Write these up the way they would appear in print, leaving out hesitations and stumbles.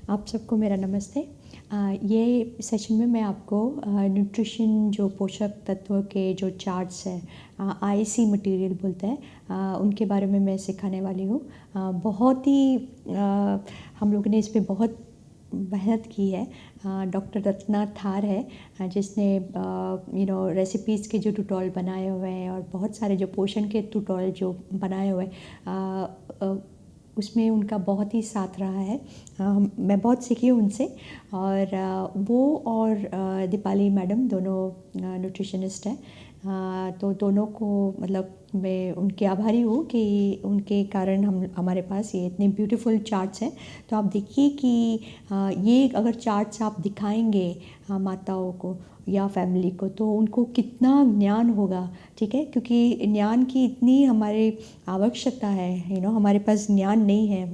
आप सबको मेरा नमस्ते। ये सेशन में मैं आपको न्यूट्रिशन जो पोषक तत्व के जो चार्ट्स हैं, आईसी मटेरियल बोलते हैं, उनके बारे में मैं सिखाने वाली हूँ। बहुत ही हम लोगों ने इस पे बहुत मेहनत की है। डॉक्टर रत्ना थार है, जिसने रेसिपीज़ के जो ट्यूटोरियल बनाए हुए हैं और बहुत सारे जो पोषण के ट्यूटोरियल जो बनाए हुए हैं, उसमें उनका बहुत ही साथ रहा है। मैं बहुत सीखी हूँ उनसे। और वो और दीपाली मैडम दोनों न्यूट्रिशनिस्ट हैं। तो दोनों को मतलब मैं उनकी आभारी हूँ कि उनके कारण हमारे पास ये इतने ब्यूटीफुल चार्ट्स हैं। तो आप देखिए कि ये अगर चार्ट्स आप दिखाएंगे माताओं को या फैमिली को, तो उनको कितना ज्ञान होगा। ठीक है, क्योंकि ज्ञान की इतनी हमारे आवश्यकता है। हमारे पास ज्ञान नहीं है,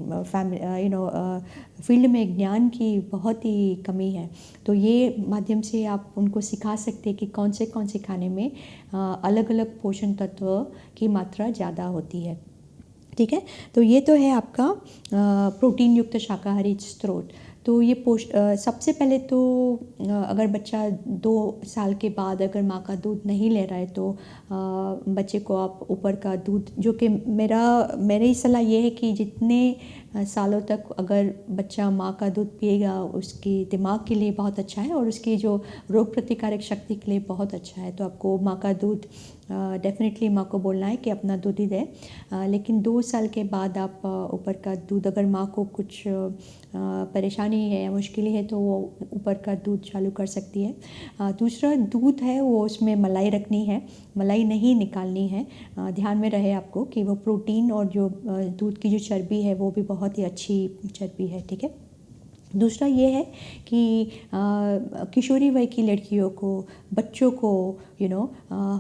फील्ड में ज्ञान की बहुत ही कमी है। तो ये माध्यम से आप उनको सिखा सकते हैं कि कौन से खाने में अलग अलग पोषण तत्व की मात्रा ज़्यादा होती है। ठीक है, तो ये तो है आपका प्रोटीन युक्त शाकाहारी स्रोत। तो ये सबसे पहले तो अगर बच्चा 2 साल के बाद अगर माँ का दूध नहीं ले रहा है, तो बच्चे को आप ऊपर का दूध, जो कि मेरी सलाह ये है कि जितने सालों तक अगर बच्चा माँ का दूध पिएगा, उसकी दिमाग के लिए बहुत अच्छा है और उसकी जो रोग प्रतिकारक शक्ति के लिए बहुत अच्छा है। तो आपको माँ का दूध डेफिनेटली माँ को बोलना है कि अपना दूध ही दे। लेकिन 2 साल के बाद आप ऊपर का दूध, अगर माँ को कुछ परेशानी है या मुश्किल है, तो वो ऊपर का दूध चालू कर सकती है। दूसरा दूध है वो, उसमें मलाई रखनी है, मलाई नहीं निकालनी है। ध्यान में रहे आपको कि वो प्रोटीन और जो दूध की जो चर्बी है वो भी बहुत ही अच्छी चर्बी है। ठीक है। दूसरा ये है कि किशोरी वय की लड़कियों को, बच्चों को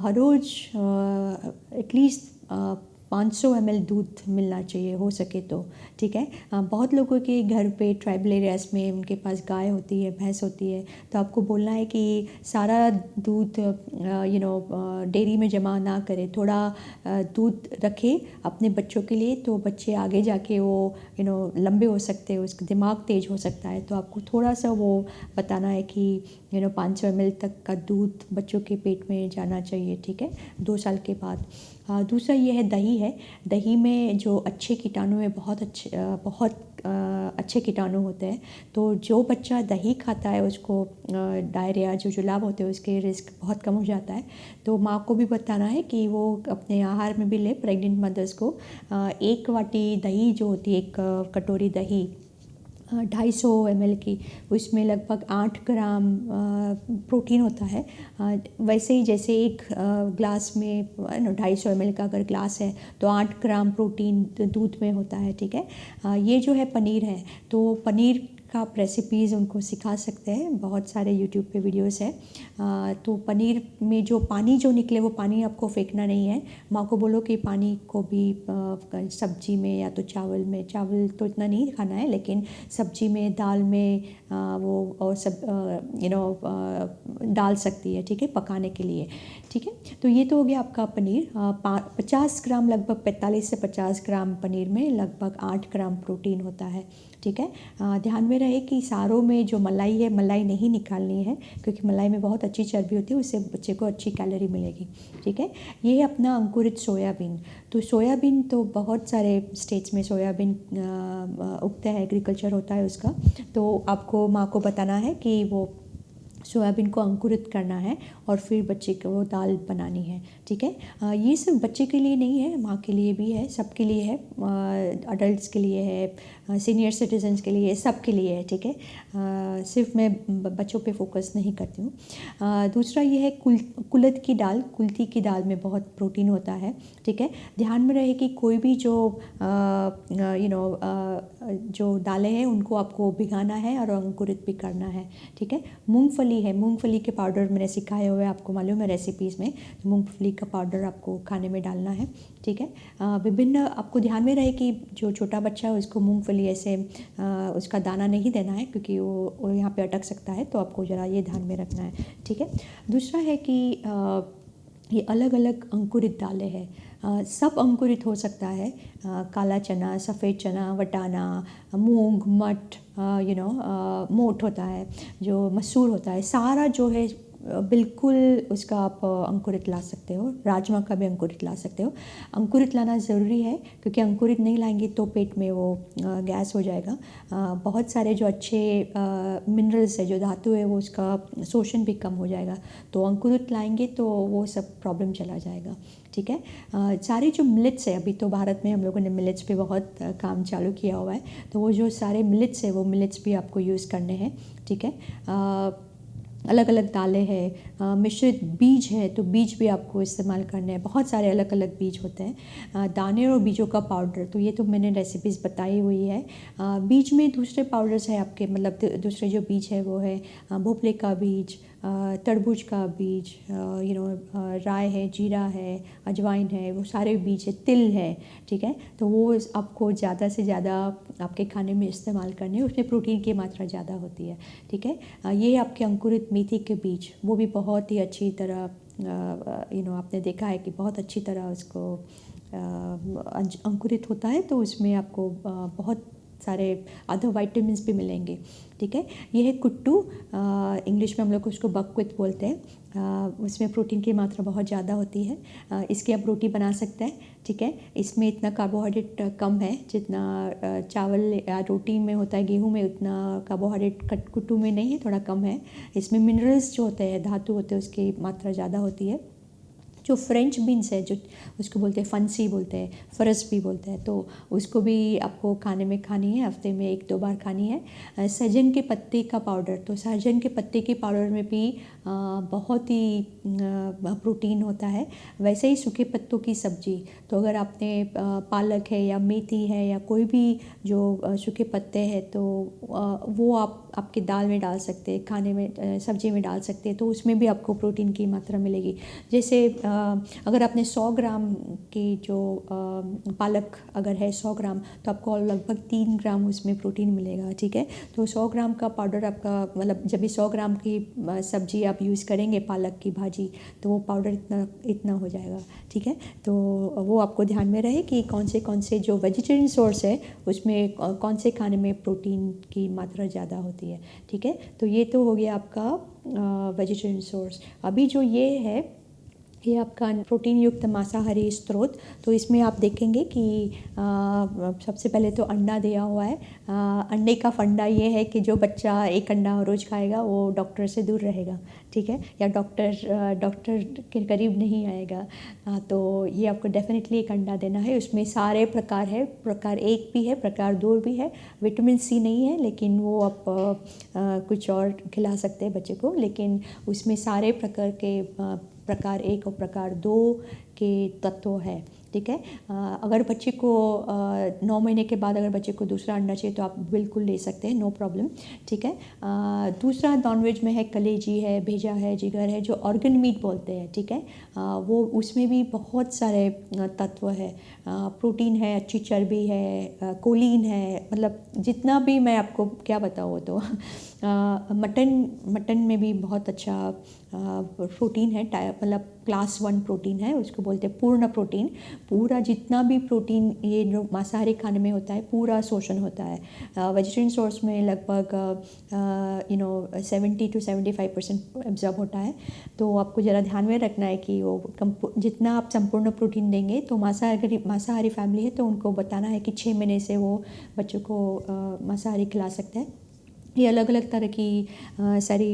हर रोज़ एटलीस्ट 500 ml दूध मिलना चाहिए हो सके तो। ठीक है। बहुत लोगों के घर पे ट्राइबल एरियाज़ में उनके पास गाय होती है, भैंस होती है, तो आपको बोलना है कि सारा दूध डेयरी में जमा ना करें, थोड़ा दूध रखें अपने बच्चों के लिए, तो बच्चे आगे जाके वो लंबे हो सकते हैं, उसका दिमाग तेज हो सकता है। तो आपको थोड़ा सा वो बताना है कि 500 ml तक का दूध बच्चों के पेट में जाना चाहिए। ठीक है, 2 साल के बाद। दूसरा ये है दही है। दही में जो अच्छे कीटाणु हैं, बहुत अच्छे कीटाणु होते हैं। तो जो बच्चा दही खाता है उसको डायरिया जो जुलाब होते हैं उसके रिस्क बहुत कम हो जाता है। तो माँ को भी बताना है कि वो अपने आहार में भी ले, प्रेग्नेंट मदर्स को 1 वाटी दही जो होती है, 1 कटोरी दही 250 ml की, उसमें लगभग 8 ग्राम प्रोटीन होता है। वैसे ही जैसे एक ग्लास में 250 ml का अगर ग्लास है, तो 8 ग्राम प्रोटीन दूध में होता है। ठीक है। ये जो है पनीर है, तो पनीर का आप रेसिपीज़ उनको सिखा सकते हैं, बहुत सारे यूट्यूब पे वीडियोस है। तो पनीर में जो पानी जो निकले, वो पानी आपको फेंकना नहीं है। माँ को बोलो कि पानी को भी सब्जी में या तो चावल में, चावल तो इतना नहीं खाना है, लेकिन सब्जी में, दाल में वो और सब डाल सकती है। ठीक है, पकाने के लिए। ठीक है, तो ये तो हो गया आपका पनीर। 50 ग्राम, लगभग 45 से 50 ग्राम पनीर में लगभग 8 ग्राम प्रोटीन होता है। ठीक है। ध्यान में रहे कि सारों में जो मलाई है, मलाई नहीं निकालनी है, क्योंकि मलाई में बहुत अच्छी चर्बी होती है, उससे बच्चे को अच्छी कैलोरी मिलेगी। ठीक है। ये है अपना अंकुरित सोयाबीन। तो सोयाबीन तो बहुत सारे स्टेट्स में सोयाबीन उगता है, एग्रीकल्चर होता है उसका। तो आपको माँ को बताना है कि वो सोयाबीन को अंकुरित करना है और फिर बच्चे को दाल बनानी है। ठीक है। ये सिर्फ बच्चे के लिए नहीं है, माँ के लिए भी है, सबके लिए है, अडल्ट्स के लिए है, सीनियर सिटीजन्स के लिए, सब के लिए है। ठीक है। सिर्फ मैं बच्चों पे फोकस नहीं करती हूँ। दूसरा ये है कुलथ की दाल। कुल्थी की दाल में बहुत प्रोटीन होता है। ठीक है। ध्यान में रहे कि कोई भी जो जो दालें हैं उनको आपको भिगाना है और अंकुरित भी करना है। ठीक है। मूंगफली है, मूंगफली के पाउडर मैंने सिखाए हुए, आपको मालूम है रेसिपीज़ में। तो मूंगफली का पाउडर आपको खाने में डालना है। ठीक है। विभिन्न, आपको ध्यान में रहे कि जो छोटा बच्चा है उसको मूंगफली ऐसे उसका दाना नहीं देना है, क्योंकि वो यहाँ पे अटक सकता है, तो आपको ज़रा ये ध्यान में रखना है। ठीक है। दूसरा है कि ये अलग अलग अंकुरित दालें हैं। सब अंकुरित हो सकता है। काला चना, सफ़ेद चना, वटाना, मूंग, मठ, मोठ होता है, जो मसूर होता है, सारा जो है बिल्कुल उसका आप अंकुरित ला सकते हो। राजमा का भी अंकुरित ला सकते हो। अंकुरित लाना ज़रूरी है, क्योंकि अंकुरित नहीं लाएंगे तो पेट में वो गैस हो जाएगा। बहुत सारे जो अच्छे मिनरल्स है, जो धातु है, वो उसका शोषण भी कम हो जाएगा। तो अंकुरित लाएंगे तो वो सब प्रॉब्लम चला जाएगा। ठीक है। सारे जो मिलेट्स है, अभी तो भारत में हम लोगों ने मिलेट्स पे बहुत काम चालू किया हुआ है, तो वो जो सारे मिलेट्स है वो मिलेट्स भी आपको यूज़ करने हैं। ठीक है। अलग अलग दालें हैं, मिश्रित बीज है, तो बीज भी आपको इस्तेमाल करने हैं। बहुत सारे अलग अलग बीज होते हैं। दाने और बीजों का पाउडर, तो ये तो मैंने रेसिपीज़ बताई हुई है। बीज में दूसरे पाउडर्स हैं आपके, मतलब दूसरे जो बीज है वो है भोपले का बीज, तरबूज का बीज, राई है, जीरा है, अजवाइन है, वो सारे बीज है, तिल है। ठीक है। तो वो आपको ज़्यादा से ज़्यादा आपके खाने में इस्तेमाल करने हैं, उसमें प्रोटीन की मात्रा ज़्यादा होती है। ठीक है। ये आपके अंकुरित मेथी के बीज, वो भी बहुत ही अच्छी तरह आपने देखा है कि बहुत अच्छी तरह उसको अंकुरित होता है, तो उसमें आपको बहुत सारे अदर वाइटामिन भी मिलेंगे। ठीक है। ये है कुट्टू, इंग्लिश में हम लोग उसको बकविट बोलते हैं। उसमें प्रोटीन की मात्रा बहुत ज़्यादा होती है। इसकी आप रोटी बना सकते हैं। ठीक है। इसमें इतना कार्बोहाइड्रेट कम है जितना चावल या रोटी में होता है, गेहूं में उतना कार्बोहाइड्रेट कुट्टू में नहीं है, थोड़ा कम है। इसमें मिनरल्स जो होते हैं, धातु होते हैं, उसकी मात्रा ज़्यादा होती है। जो फ्रेंच बीन्स है, जो उसको बोलते हैं फनसी बोलते हैं, फरस भी बोलते हैं, तो उसको भी आपको खाने में खानी है, हफ्ते में 1-2 बार खानी है। सहजन के पत्ते का पाउडर, तो सहजन के पत्ते के पाउडर में भी बहुत ही प्रोटीन होता है। वैसे ही सूखे पत्तों की सब्जी, तो अगर आपने पालक है या मेथी है या कोई भी जो सूखे पत्ते हैं, तो वो आप आपके दाल में डाल सकते हैं, खाने में सब्जी में डाल सकते हैं, तो उसमें भी आपको प्रोटीन की मात्रा मिलेगी। जैसे अगर आपने 100 ग्राम की जो पालक अगर है 100 ग्राम, तो आपको लगभग 3 ग्राम उसमें प्रोटीन मिलेगा। ठीक है। तो 100 ग्राम का पाउडर आपका, मतलब जब भी 100 ग्राम की सब्जी आप यूज़ करेंगे, पालक की भाजी, तो वो पाउडर इतना इतना हो जाएगा। ठीक है। तो वो आपको ध्यान में रहे कि कौन से जो वेजिटेरियन सोर्स है उसमें कौन से खाने में प्रोटीन की मात्रा ज़्यादा होती है। ठीक है। तो ये तो हो गया आपका वेजिटेरियन सोर्स। अभी जो ये है, ये आपका प्रोटीन युक्त मांसाहारी स्रोत, तो इसमें आप देखेंगे कि सबसे पहले तो अंडा दिया हुआ है। अंडे का फंडा ये है कि जो बच्चा एक अंडा रोज़ खाएगा वो डॉक्टर से दूर रहेगा। ठीक है। या डॉक्टर के करीब नहीं आएगा। तो ये आपको डेफिनेटली एक अंडा देना है। उसमें सारे प्रकार है, प्रकार 1 भी है, प्रकार 2 भी है। विटामिन सी नहीं है, लेकिन वो आप कुछ और खिला सकते हैं बच्चे को, लेकिन उसमें सारे प्रकार के प्रकार 1 और प्रकार 2 के तत्व है। ठीक है। अगर बच्चे को 9 महीने के बाद अगर बच्चे को दूसरा अंडा चाहिए तो आप बिल्कुल ले सकते हैं, नो प्रॉब्लम। ठीक है। दूसरा नॉनवेज में है कलेजी है, भेजा है, जिगर है, जो ऑर्गन मीट बोलते हैं। ठीक है। वो उसमें भी बहुत सारे तत्व है, प्रोटीन है, अच्छी चर्बी है, कोलिन है, मतलब जितना भी मैं आपको क्या बताऊँ तो मटन में भी बहुत अच्छा प्रोटीन है, मतलब क्लास 1 प्रोटीन है, उसको बोलते हैं पूर्ण प्रोटीन। पूरा जितना भी प्रोटीन ये जो मांसाहारी खाने में होता है, पूरा शोषण होता है। वेजिटेरियन सोर्स में लगभग 70 to 75% एब्जॉर्ब होता है। तो आपको ज़रा ध्यान में रखना है कि वो जितना आप संपूर्ण प्रोटीन देंगे, तो मांसाहारी फैमिली है तो उनको बताना है कि 6 महीने से वो बच्चों को मांसाहारी खिला सकते हैं। ये अलग अलग तरह की सारी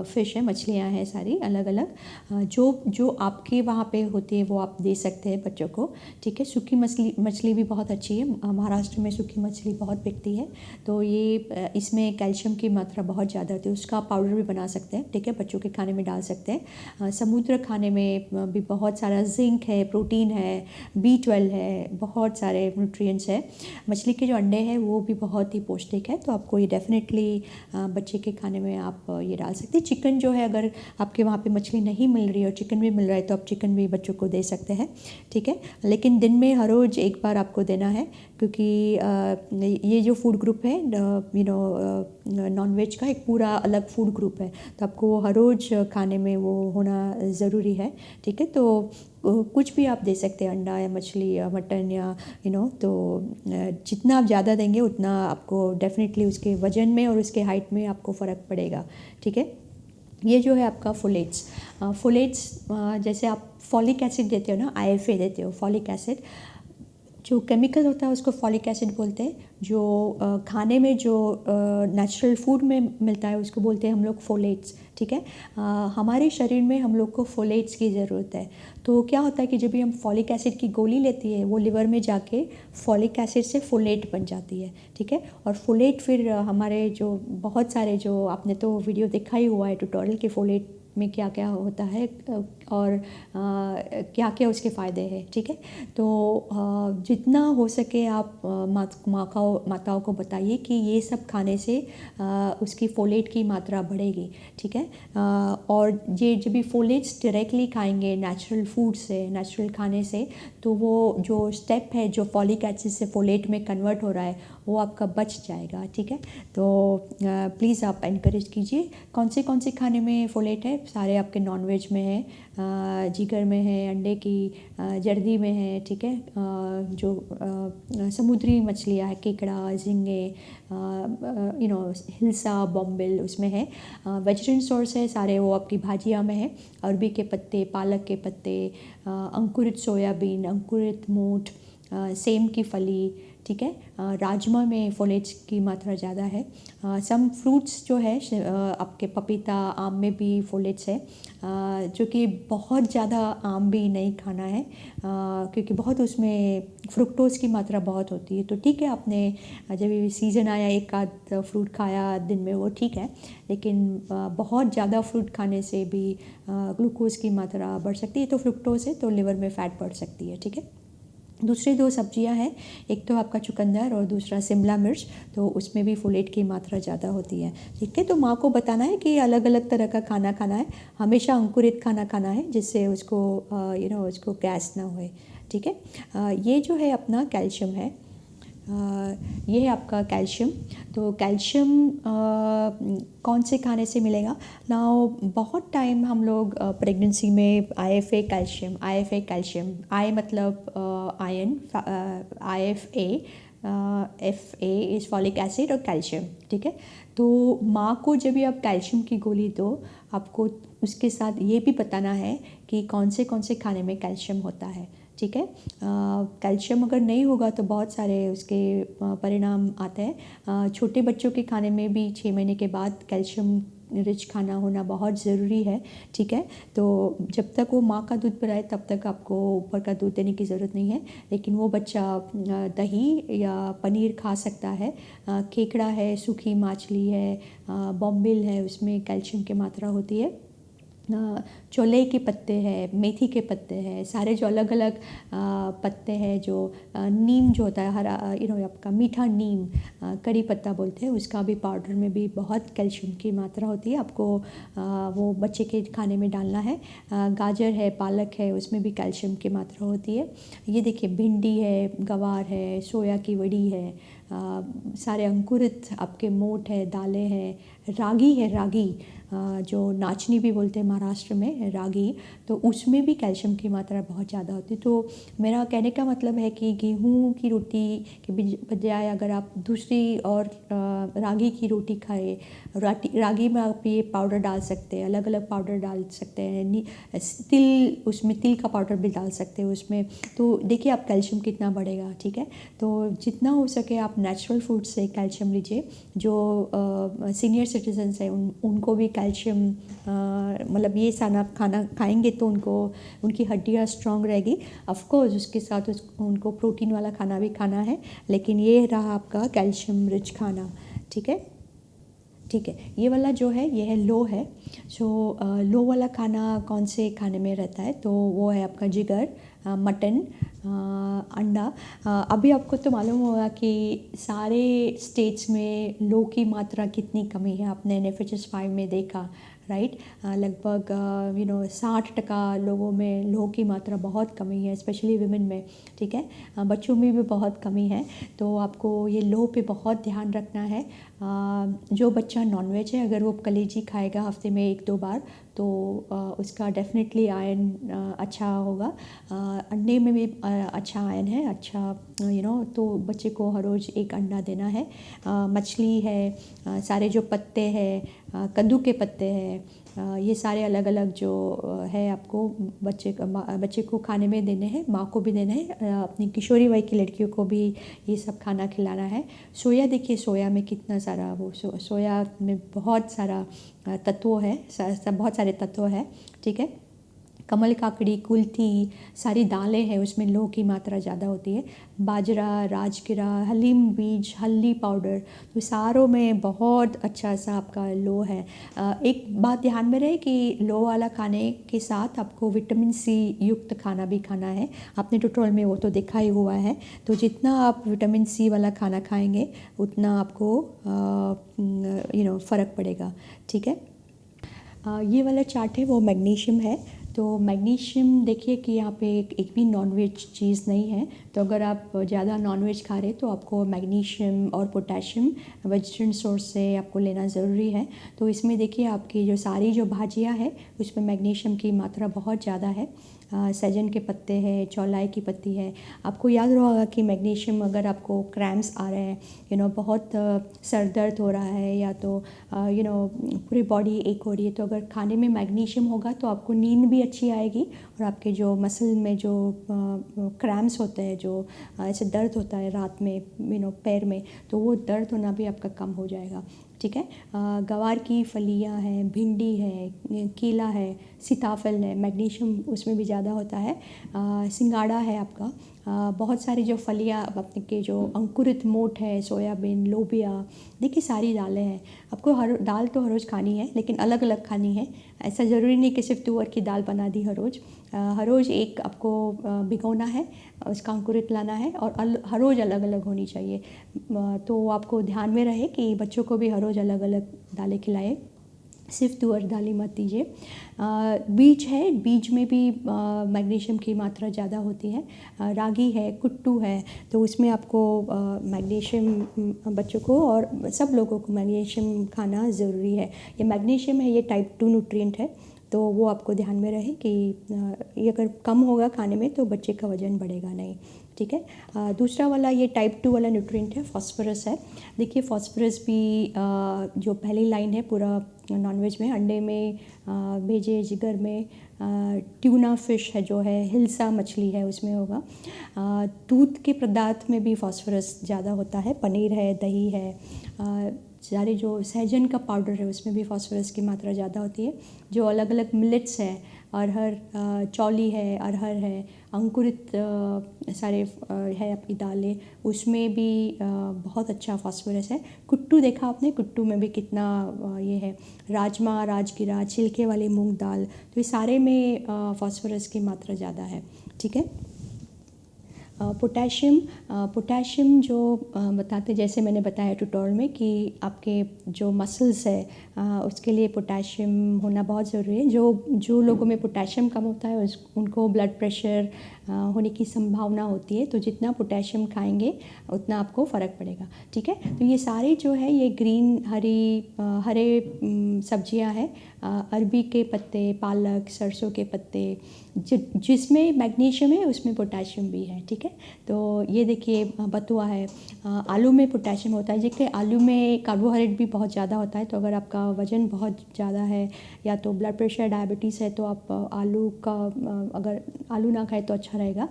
फ़िश है, मछलियाँ हैं, सारी अलग अलग जो आपके वहाँ पे होती है वो आप दे सकते हैं बच्चों को। ठीक है। सूखी मछली भी बहुत अच्छी है, महाराष्ट्र में सूखी मछली बहुत बिकती है, तो ये इसमें कैल्शियम की मात्रा बहुत ज़्यादा होती है, उसका पाउडर भी बना सकते हैं। ठीक है। बच्चों के खाने में डाल सकते हैं। समुद्र खाने में भी बहुत सारा जिंक है, प्रोटीन है, B12 है, बहुत सारे न्यूट्रिएंट्स है। मछली के जो अंडे हैं वो भी बहुत ही पौष्टिक है, तो आपको ये डेफिनेटली बच्चे के खाने में आप ये डाल सकते हैं। चिकन जो है, अगर आपके वहाँ पे मछली नहीं मिल रही है और चिकन भी मिल रहा है तो आप चिकन भी बच्चों को दे सकते हैं, ठीक है। लेकिन दिन में हर रोज़ एक बार आपको देना है, क्योंकि ये जो फूड ग्रुप है नॉनवेज का एक पूरा अलग फूड ग्रुप है, तो आपको हर रोज़ खाने में वो होना ज़रूरी है, ठीक है। तो कुछ भी आप दे सकते हैं, अंडा या मछली या मटन या तो जितना आप ज़्यादा देंगे उतना आपको डेफिनेटली उसके वज़न में और उसके हाइट में आपको फ़र्क पड़ेगा, ठीक है। ये जो है आपका फोलेट्स जैसे आप फॉलिक एसिड देते हो ना, IFA देते हो, फॉलिक एसिड जो केमिकल होता है उसको फॉलिक एसिड बोलते हैं। जो खाने में जो नेचुरल फूड में मिलता है उसको बोलते हैं हम लोग फोलेट्स, ठीक है। हमारे शरीर में हम लोग को फोलेट्स की ज़रूरत है। तो क्या होता है कि जब भी हम फॉलिक एसिड की गोली लेती है वो लिवर में जाके फॉलिक एसिड से फोलेट बन जाती है, ठीक है। और फोलेट फिर हमारे जो बहुत सारे, जो आपने तो वीडियो देखा ही हुआ है ट्यूटोरियल के फोलेट में क्या क्या होता है और क्या क्या उसके फ़ायदे हैं, ठीक है। तो जितना हो सके आप माताओं को बताइए कि ये सब खाने से उसकी फोलेट की मात्रा बढ़ेगी, ठीक है। और ये जब भी फोलेट्स डायरेक्टली खाएंगे नेचुरल फूड से, नेचुरल खाने से, तो वो जो स्टेप है जो फॉलिक एसिड से फोलेट में कन्वर्ट हो रहा है वो आपका बच जाएगा, ठीक है। तो प्लीज़ आप इनकरेज कीजिए। कौन से खाने में फोलेट है? सारे आपके नॉनवेज में है, जिगर में है, अंडे की जर्दी में है, ठीक है। जो समुद्री मछलियाँ है, केकड़ा, झींगे, हिल्सा, बॉम्बिल, उसमें है। वेजिटेरियन सोर्स है सारे, वो आपकी भाजिया में है, अरबी के पत्ते, पालक के पत्ते, अंकुरित सोयाबीन, अंकुरित मोठ, सेम की फली, ठीक है। राजमा में फोलेट्स की मात्रा ज़्यादा है। सम फ्रूट्स जो है आपके पपीता, आम में भी फोलेट्स है, जो कि बहुत ज़्यादा आम भी नहीं खाना है, क्योंकि बहुत उसमें फ्रुक्टोज़ की मात्रा बहुत होती है। तो ठीक है, आपने जब भी सीज़न आया एक आध फ्रूट खाया दिन में, वो ठीक है, लेकिन बहुत ज़्यादा फ्रूट खाने से भी ग्लूकोज़ की मात्रा बढ़ सकती है। तो फ्रुक्टोज़ है तो लिवर में फ़ैट बढ़ सकती है, ठीक है। दूसरी दो सब्जियां हैं, एक तो आपका चुकंदर और दूसरा शिमला मिर्च, तो उसमें भी फोलेट की मात्रा ज़्यादा होती है, ठीक है। तो माँ को बताना है कि अलग अलग तरह का खाना खाना है, हमेशा अंकुरित खाना खाना है, जिससे उसको उसको गैस ना होए, ठीक है। ये जो है अपना कैल्शियम है, ये है आपका कैल्शियम। तो कैल्शियम कौन से खाने से मिलेगा ना? बहुत टाइम हम लोग प्रेगनेंसी में IFA कैल्शियम, आई मतलब ion, FA is folic acid और कैल्शियम, ठीक है। तो माँ को जब भी आप कैल्शियम की गोली दो, आपको उसके साथ ये भी बताना है कि कौन से खाने में कैल्शियम होता है, ठीक है। कैल्शियम अगर नहीं होगा तो बहुत सारे उसके परिणाम आते हैं। छोटे बच्चों के खाने में भी 6 महीने के बाद कैल्शियम रिच खाना होना बहुत ज़रूरी है, ठीक है। तो जब तक वो माँ का दूध पिलाए तब तक आपको ऊपर का दूध देने की ज़रूरत नहीं है, लेकिन वो बच्चा दही या पनीर खा सकता है। केकड़ा है, सूखी मछली है, बॉम्बिल है, उसमें कैल्शियम की मात्रा होती है। चोले के पत्ते हैं, मेथी के पत्ते हैं, सारे जो अलग अलग पत्ते हैं, जो नीम जो होता है हरा, आपका मीठा नीम, करी पत्ता बोलते हैं, उसका भी पाउडर में भी बहुत कैल्शियम की मात्रा होती है, आपको वो बच्चे के खाने में डालना है। गाजर है, पालक है, उसमें भी कैल्शियम की मात्रा होती है। ये देखिए, भिंडी है, गवार है, सोया की वड़ी है, सारे अंकुरित आपके मोठ है, दालें हैं, रागी जो नाचनी भी बोलते हैं महाराष्ट्र में, रागी, तो उसमें भी कैल्शियम की मात्रा बहुत ज़्यादा होती है। तो मेरा कहने का मतलब है कि गेहूं की रोटी के बजाय अगर आप दूसरी और रागी की रोटी खाए, रागी में आप ये पाउडर डाल सकते हैं, अलग अलग पाउडर डाल सकते हैं, तिल, उसमें तिल का पाउडर भी डाल सकते हैं उसमें, तो देखिए आप कैल्शियम कितना बढ़ेगा, ठीक है। तो जितना हो सके आप नेचुरल फूड से कैल्शियम लीजिए। जो सीनियर सिटीजन्स हैं उनको भी कैल्शियम, मतलब ये खाना खाएंगे तो उनकी हड्डियाँ स्ट्रांग रहेगी। ऑफकोर्स उसके साथ उनको प्रोटीन वाला खाना भी खाना है, लेकिन ये रहा आपका कैल्शियम रिच खाना, ठीक है। ये वाला जो है ये है लो है। सो लो वाला खाना कौन से खाने में रहता है? तो वो है आपका जिगर, मटन, अंडा। अभी आपको तो मालूम होगा कि सारे स्टेट्स में लो की मात्रा कितनी कमी है। आपने NFHS 5 में देखा, राइट। लगभग 60% लोगों में लो की मात्रा बहुत कमी है, स्पेशली विमेन में, ठीक है। बच्चों में भी बहुत कमी है, तो आपको ये लो पे बहुत ध्यान रखना है। जो बच्चा नॉनवेज है, अगर वो कलेजी खाएगा हफ्ते में 1-2 बार, तो उसका डेफिनेटली आयरन अच्छा होगा। अंडे में भी अच्छा आयरन है, अच्छा तो बच्चे को हर रोज़ एक अंडा देना है। मछली है, सारे जो पत्ते हैं, कद्दू के पत्ते हैं, ये सारे अलग अलग जो है आपको बच्चे को खाने में देने हैं, माँ को भी देना है, अपनी किशोरी वय की लड़कियों को भी ये सब खाना खिलाना है। सोया, देखिए सोया में कितना सारा वो सोया में बहुत सारा तत्व है, बहुत सारे तत्व है, ठीक है। कमल काकड़ी, कुल्थी, सारी दालें हैं, उसमें लो की मात्रा ज़्यादा होती है। बाजरा, राजगिरा, हलीम बीज, हल्दी पाउडर, तो सारों में बहुत अच्छा सा आपका लो है। एक बात ध्यान में रहे कि लो वाला खाने के साथ आपको विटामिन सी युक्त खाना भी खाना है। आपने ट्यूटोरियल में वो तो देखा ही हुआ है। तो जितना आप विटामिन सी वाला खाना खाएंगे उतना आपको फ़र्क पड़ेगा, ठीक है। ये वाला चार्ट है वो मैग्नीशियम है। तो मैग्नीशियम देखिए कि यहाँ पे एक भी नॉनवेज चीज़ नहीं है, तो अगर आप ज़्यादा नॉनवेज खा रहे हैं तो आपको मैग्नीशियम और पोटेशियम वेजिटेरियन सोर्स से आपको लेना ज़रूरी है। तो इसमें देखिए आपकी जो सारी जो भाजियाँ है उसमें मैग्नीशियम की मात्रा बहुत ज़्यादा है। सहजन के पत्ते हैं, चौलाई की पत्ती है। आपको याद होगा कि मैग्नीशियम, अगर आपको क्रैम्प्स आ रहे हैं, बहुत सर दर्द हो रहा है, या तो पूरी बॉडी एक हो रही है, तो अगर खाने में मैग्नीशियम होगा तो आपको नींद भी अच्छी आएगी, और आपके जो मसल में जो क्रैम्प्स होते हैं, जो ऐसे दर्द होता है रात में पैर में, तो वो दर्द होना भी आपका कम हो जाएगा, ठीक है। गवार की फलियाँ हैं, भिंडी है, केला है, सीताफल है, मैग्नीशियम उसमें भी ज़्यादा होता है। सिंगाड़ा है आपका। बहुत सारी जो फलियाँ अपने के जो अंकुरित मोठ है, सोयाबीन, लोबिया, देखिए सारी दालें हैं। आपको हर दाल तो हर रोज़ खानी है, लेकिन अलग अलग खानी है। ऐसा ज़रूरी नहीं कि सिर्फ तुअर की दाल बना दी हर रोज़। हर रोज़ एक आपको भिगोना है, उसका अंकुरित लाना है, और हर रोज़ अलग अलग होनी चाहिए। तो आपको ध्यान में रहे कि बच्चों को भी हर रोज़ अलग अलग दालें खिलाएं, सिर्फ तुअर दाल ही मत दीजिए। बीज है, बीज में भी मैग्नीशियम की मात्रा ज़्यादा होती है। रागी है, कुट्टू है, तो उसमें आपको मैग्नीशियम बच्चों को और सब लोगों को मैग्नीशियम खाना ज़रूरी है। ये मैग्नीशियम है, ये टाइप 2 न्यूट्रिएंट है, तो वो आपको ध्यान में रहे कि ये अगर कम होगा खाने में तो बच्चे का वज़न बढ़ेगा नहीं, ठीक है। दूसरा वाला ये टाइप 2 वाला न्यूट्रिएंट है, फास्फोरस है। देखिए फास्फोरस भी जो पहली लाइन है पूरा नॉनवेज में, अंडे में, भेजे, जिगर में, ट्यूना फिश है जो है, हिल्सा मछली है उसमें होगा। दूध के पदार्थ में भी फास्फोरस ज़्यादा होता है, पनीर है, दही है, सारे जो सहजन का पाउडर है उसमें भी फास्फोरस की मात्रा ज़्यादा होती है। जो अलग अलग मिलेट्स है, अरहर, चौली है, अरहर है, अंकुरित सारे है आपकी दालें, उसमें भी बहुत अच्छा फास्फोरस है। कुट्टू देखा आपने, कुट्टू में भी कितना ये है। राजमा, राजगिरा, छिलके वाली मूंग दाल, तो ये सारे में फास्फोरस की मात्रा ज़्यादा है, ठीक है। पोटेशियम जो बताते, जैसे मैंने बताया ट्यूटोरियल में कि आपके जो मसल्स है उसके लिए पोटेशियम होना बहुत ज़रूरी है। जो लोगों में पोटेशियम कम होता है उनको ब्लड प्रेशर होने की संभावना होती है, तो जितना पोटेशियम खाएंगे उतना आपको फ़र्क पड़ेगा, ठीक है। तो ये सारे जो है ये ग्रीन हरे सब्जियां हैं, अरबी के पत्ते, पालक, सरसों के पत्ते, जिसमें मैग्नीशियम है उसमें पोटेशियम भी है, ठीक है। तो ये देखिए बथुआ है, आलू में पोटेशियम होता है। देखिए आलू में कार्बोहाइड्रेट भी बहुत ज़्यादा होता है, तो अगर आपका वज़न बहुत ज़्यादा है या तो ब्लड प्रेशर, डायबिटीज़ है, तो आप अगर आलू ना खाए तो अच्छा रहेगा।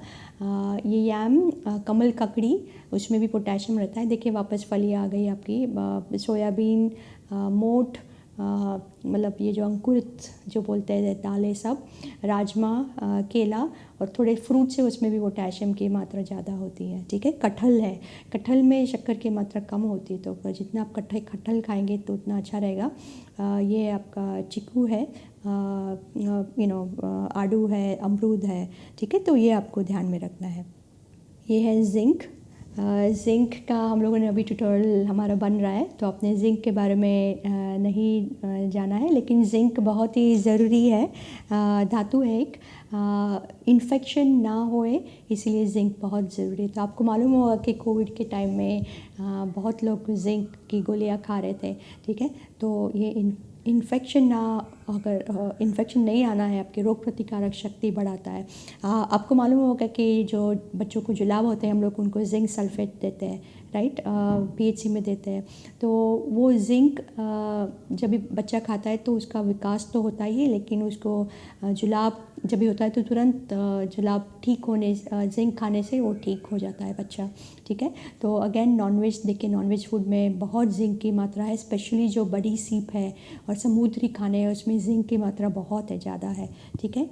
ये याम, कमल ककड़ी, उसमें भी पोटेशियम रहता है। देखिए वापस फली आ गई आपकी, सोयाबीन, मोठ, मतलब ये जो अंकुरित जो बोलते हैं दालें सब, राजमा, केला और थोड़े फ्रूट्स है उसमें भी पोटेशियम की मात्रा ज़्यादा होती है। ठीक है, कटहल है, कटहल में शक्कर की मात्रा कम होती है, तो जितना आप कटहल खाएंगे तो उतना अच्छा रहेगा। ये आपका चीकू है, आड़ू है, अमरूद है। ठीक है, तो ये आपको ध्यान में रखना है। ये है जिंक। जिंक का हम लोगों ने अभी ट्यूटोरियल हमारा बन रहा है, तो आपने जिंक के बारे में नहीं जाना है, लेकिन जिंक बहुत ही ज़रूरी है, धातु है एक। इन्फेक्शन ना होए इसलिए जिंक बहुत ज़रूरी है। तो आपको मालूम होगा कि कोविड के टाइम में बहुत लोग जिंक की गोलियां खा रहे थे। ठीक है, तो ये इन्फेक्शन ना, अगर इन्फेक्शन नहीं आना है, आपकी रोग प्रतिकारक शक्ति बढ़ाता है। आपको मालूम होगा कि जो बच्चों को जुलाब होते हैं हम लोग उनको जिंक सल्फेट देते हैं, राइट, पीएचसी में देते हैं। तो वो जिंक जब भी बच्चा खाता है तो उसका विकास तो होता ही है, लेकिन उसको जुलाब जब भी होता है तो तुरंत जुलाब ठीक होने जिंक खाने से वो ठीक हो जाता है बच्चा। ठीक है, तो अगेन नॉनवेज देखिए, नॉनवेज फूड में बहुत जिंक की मात्रा है, स्पेशली जो बड़ी सीप है और समुद्री खाने हैं उसमें जिंक की मात्रा बहुत है, ज़्यादा है। ठीक है,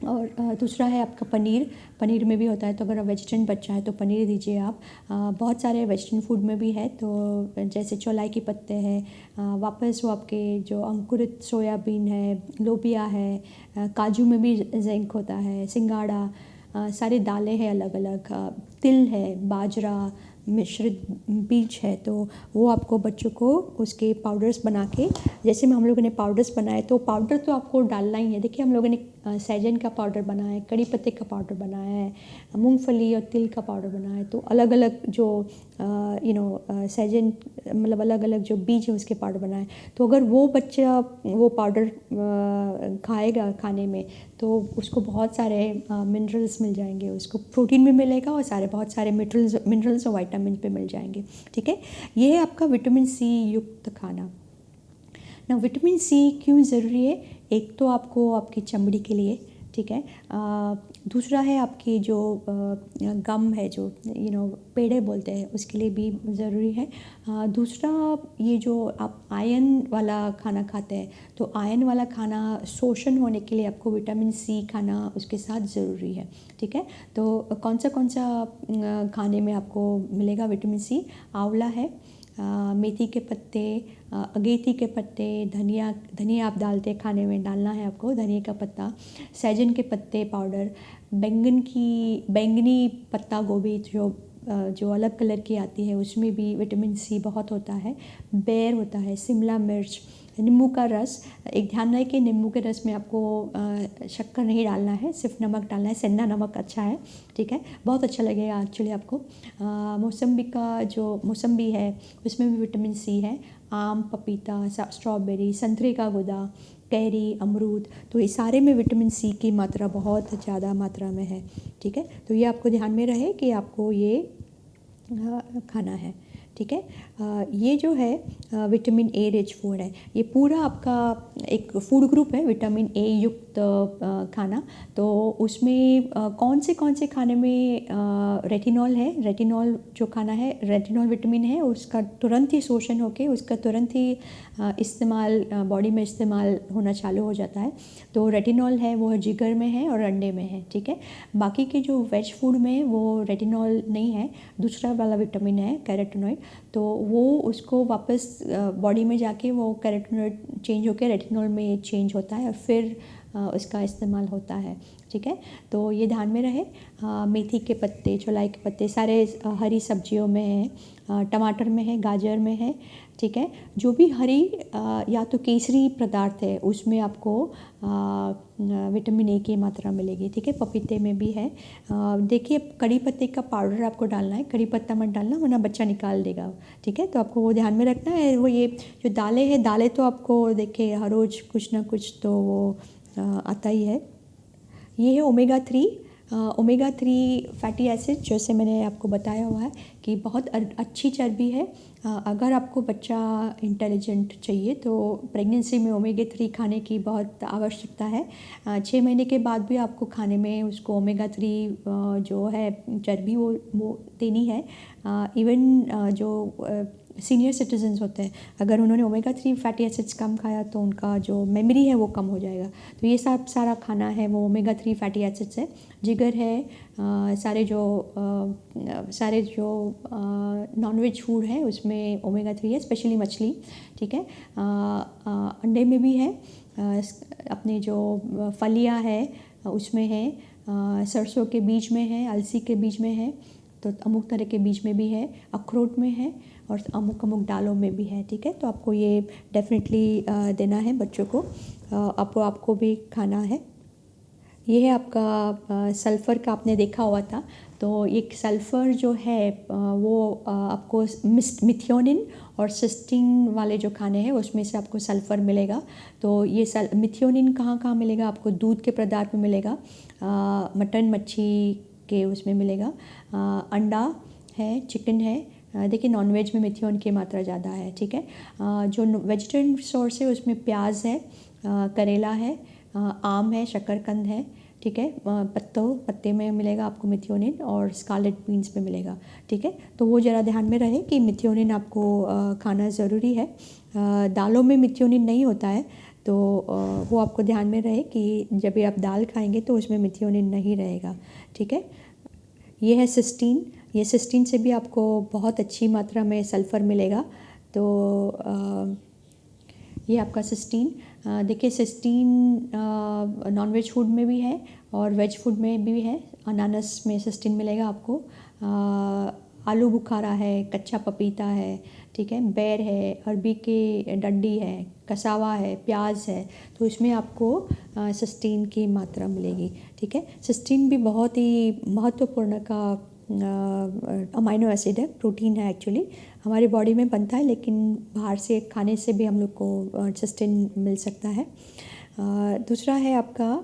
और दूसरा है आपका पनीर। पनीर में भी होता है, तो अगर वेजिटेरियन बच्चा है तो पनीर दीजिए आप। बहुत सारे वेजिटेरियन फूड में भी है, तो जैसे चौलाई के पत्ते हैं, वापस वो आपके जो अंकुरित सोयाबीन है, लोबिया है, काजू में भी जिंक होता है, सिंगाड़ा, सारी दालें हैं अलग अलग, तिल है, बाजरा, मिश्रित बीज है, तो वो आपको बच्चों को उसके पाउडर्स बना के, जैसे में हम लोगों ने पाउडर्स बनाए, तो पाउडर तो आपको डालना ही है। देखिए हम लोगों ने सहजन का पाउडर बनाया है, कड़ी पत्ते का पाउडर बनाया है, मूंगफली और तिल का पाउडर बनाया है, तो अलग अलग जो सहजन मतलब अलग अलग जो बीज है उसके पाउडर बनाए। तो अगर वो बच्चा वो पाउडर खाएगा खाने में, तो उसको बहुत सारे मिनरल्स मिल जाएंगे, उसको प्रोटीन भी मिलेगा और बहुत सारे मिनरल्स और विटामिन भी मिल जाएंगे। ठीक है, ये है आपका विटामिन सी युक्त खाना ना। विटामिन सी क्यों ज़रूरी है? एक तो आपको आपकी चमड़ी के लिए, ठीक है, दूसरा है आपकी जो गम है, जो पेड़े बोलते हैं, उसके लिए भी ज़रूरी है। दूसरा, ये जो आप आयरन वाला खाना खाते हैं, तो आयरन वाला खाना शोषण होने के लिए आपको विटामिन सी खाना उसके साथ ज़रूरी है। ठीक है, तो कौन सा खाने में आपको मिलेगा विटामिन सी? आंवला है, मेथी के पत्ते, अगेती के पत्ते, धनिया आप डालते हैं खाने में, डालना है आपको धनिया का पत्ता, सहजन के पत्ते पाउडर, बैंगनी पत्ता गोभी जो अलग कलर की आती है उसमें भी विटामिन सी बहुत होता है, बेर होता है, शिमला मिर्च, नींबू का रस। एक ध्यान रहे कि नींबू के रस में आपको शक्कर नहीं डालना है, सिर्फ नमक डालना है, सेंधा नमक अच्छा है। ठीक है, बहुत अच्छा लगेगा एक्चुअली आपको। मौसम्बी है, उसमें भी विटामिन सी है। आम, पपीता, स्ट्रॉबेरी, संतरे का गुदा, कैरी, अमरूद, तो ये सारे में विटामिन सी की मात्रा बहुत ज़्यादा मात्रा में है। ठीक है, तो ये आपको ध्यान में रहे कि आपको ये खाना है। ठीक है, ये जो है विटामिन ए रिच फूड है, ये पूरा आपका एक फूड ग्रुप है विटामिन ए युक्त खाना। तो उसमें कौन से खाने में रेटिनॉल है। रेटिनॉल जो खाना है, रेटिनॉल विटामिन है, उसका तुरंत ही शोषण होके उसका तुरंत ही इस्तेमाल बॉडी में इस्तेमाल होना चालू हो जाता है। तो रेटिनॉल है वो जिगर में है और अंडे में है। ठीक है, बाकी के जो वेज फूड में वो रेटिनॉल नहीं है, दूसरा वाला विटामिन है कैरोटीनॉइड, तो वो उसको वापस बॉडी में जाके वो कैरोटीनॉइड चेंज होकर रेटिनॉल में चेंज होता है और फिर उसका इस्तेमाल होता है। ठीक है, तो ये ध्यान में रहे। मेथी के पत्ते, चौलाई के पत्ते सारे हरी सब्जियों में है, टमाटर में है, गाजर में है। ठीक है, जो भी हरी या तो केसरी पदार्थ है उसमें आपको विटामिन ए की मात्रा मिलेगी। ठीक है, पपीते में भी है। देखिए कड़ी पत्ते का पाउडर आपको डालना है, कड़ी पत्ता मत डालना वरना बच्चा निकाल देगा। ठीक है, तो आपको वो ध्यान में रखना है। वो ये जो दालें हैं, दालें तो आपको देखिए हर रोज़ कुछ ना कुछ तो वो आता ही है। ये है ओमेगा 3 फैटी एसिड, जैसे मैंने आपको बताया हुआ है कि बहुत अच्छी चर्बी है। अगर आपको बच्चा इंटेलिजेंट चाहिए तो प्रेगनेंसी में ओमेगा 3 खाने की बहुत आवश्यकता है। 6 महीने के बाद भी आपको खाने में उसको ओमेगा 3 जो है चर्बी वो देनी है। इवन जो सीनियर सिटीजन्स होते हैं, अगर उन्होंने ओमेगा 3 फैटी एसिड्स कम खाया तो उनका जो मेमोरी है वो कम हो जाएगा। तो ये सब सारा खाना है वो ओमेगा 3 फैटी एसिड्स है। जिगर है, सारे जो नॉनवेज फूड है उसमें ओमेगा 3 है, स्पेशली मछली, ठीक है। अंडे में भी है, अपने जो फलियाँ है उसमें है, सरसों के बीज में है, अलसी के बीज में है, तो अमुक तरह के बीज में भी है, अखरोट में है और अमुक दालों में भी है, ठीक है। तो आपको ये डेफिनेटली देना है बच्चों को, आपको भी खाना है। ये है आपका सल्फ़र का, आपने देखा हुआ था। तो एक सल्फ़र जो है वो आपको मिथियोनिन और सिस्टीन वाले जो खाने हैं उसमें से आपको सल्फ़र मिलेगा। तो ये मिथियोनिन कहाँ कहाँ मिलेगा आपको? दूध के पदार्थ में मिलेगा, मटन मच्छी के उसमें मिलेगा, अंडा है, चिकन है। देखिए नॉनवेज में मिथियोन की मात्रा ज़्यादा है, ठीक है। जो वेजिटेरियन सोर्स है उसमें प्याज है, करेला है, आम है, शकरकंद है, ठीक है। पत्ते में मिलेगा आपको मिथियोनिन और स्कारलेट बीन्स में मिलेगा, ठीक है। तो वो ज़रा ध्यान में रहे कि मिथियोनिन आपको खाना ज़रूरी है। दालों में मिथियोनिन नहीं होता है, तो वो आपको ध्यान में रहे कि जब भी आप दाल खाएंगे तो उसमें मिथियोनिन नहीं रहेगा, ठीक है। ये है सिस्टीन, ये सिस्टीन से भी आपको बहुत अच्छी मात्रा में सल्फ़र मिलेगा। तो ये आपका सिस्टीन, देखिए सिस्टीन नॉनवेज फूड में भी है और वेज फूड में भी है। अनानास में सिस्टीन मिलेगा आपको, आलू बुखारा है, कच्चा पपीता है, ठीक है, बेर है, अरबी की डंडी है, कसावा है, प्याज है, तो इसमें आपको सिस्टीन की मात्रा मिलेगी, ठीक है। सिस्टीन भी बहुत ही महत्वपूर्ण का अमाइनो एसिड है, प्रोटीन है एक्चुअली, हमारी बॉडी में बनता है, लेकिन बाहर से खाने से भी हम लोग को सिस्टीन मिल सकता है। दूसरा है आपका